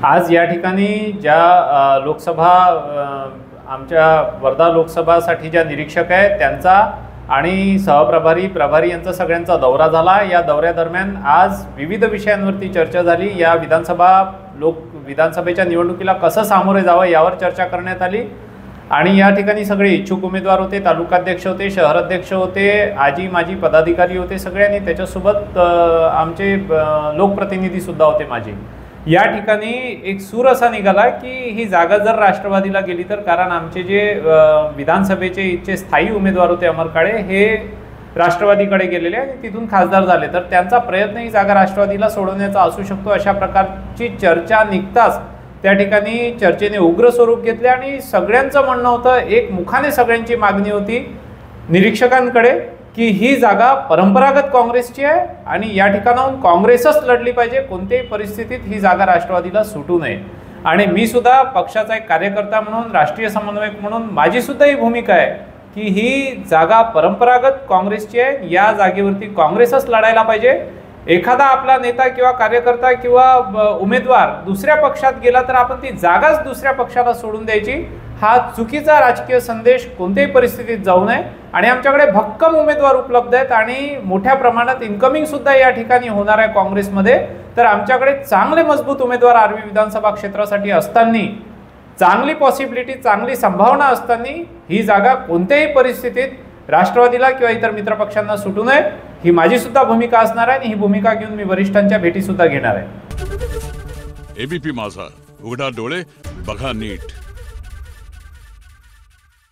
आज या ठिकाणी ज्या लोकसभा आमच्या वर्धा लोकसभासाठी ज्या निरीक्षक आहेत त्यांचा आणि प्रभारी यांचा सगळ्यांचा दौरा झाला। या दौऱ्यादरम्यान आज विविध विषयांवरती चर्चा झाली। या विधानसभेच्या निवडणुकीला कसं सामोरे जावं यावर चर्चा करण्यात आली आणि या ठिकाणी सगळे इच्छुक उमेदवार होते, तालुकाध्यक्ष होते, शहराध्यक्ष होते, आजी माजी पदाधिकारी होते सगळ्यांनी, त्याच्यासोबत आमचे लोकप्रतिनिधी सुद्धा होते माझे। या ठिकाणी एक सूर असा निघाला की ही जागा जर राष्ट्रवादीला गेली तर, कारण आमचे जे विधानसभेचे इथचे स्थायी उमेदवार होते अमर काळे हे राष्ट्रवादीकडे गेलेले आणि तिथून खासदार झाले, तर त्यांचा प्रयत्न ही जागा राष्ट्रवादीला सोडवण्याचा असू शकतो अशा प्रकारची चर्चा निघताच त्या ठिकाणी चर्चेने उग्र स्वरूप घेतले आणि सगळ्यांचं म्हणणं होतं, एक मुखाने सगळ्यांची मागणी होती निरीक्षकांकडे की ही जागा परंपरागत काँग्रेसची आहे आणि या ठिकाणाहून काँग्रेसच लढली पाहिजे, कोणत्याही परिस्थितीत ही जागा राष्ट्रवादीला सुटू नये। आणि मी सुद्धा पक्षाचा एक कार्यकर्ता म्हणून, राष्ट्रीय समन्वयक म्हणून माझी सुद्धा ही भूमिका आहे की ही जागा परंपरागत काँग्रेसची आहे, या जागेवरती काँग्रेसच लढायला पाहिजे। एखादा आपला नेता किंवा कार्यकर्ता किंवा उमेदवार दुसऱ्या पक्षात गेला तर आपण ती जागाच दुसऱ्या पक्षाला सोडून द्यायची, हा चुकीचा राजकीय संदेश कोणत्याही परिस्थितीत जाऊ नये। आणि आमच्याकडे भक्कम उमेदवार उपलब्ध आहेत आणि मोठ्या प्रमाणात इन्कमिंग सुद्धा या ठिकाणी होणार आहे काँग्रेसमध्ये, तर आमच्याकडे चांगले मजबूत उमेदवार आर्वी विधानसभा क्षेत्रासाठी असताना, चांगली पॉसिबिलिटी, चांगली संभावना असताना ही जागा कोणत्याही परिस्थितीत राष्ट्रवादीला किंवा इतर मित्रपक्षांना सुटू नये, ही माझी सुद्धा भूमिका असणार आहे आणि ही भूमिका घेऊन मी वरिष्ठांच्या भेटी सुद्धा घेणार आहे। एबीपी माझा, उघडा डोळे बघा नीट।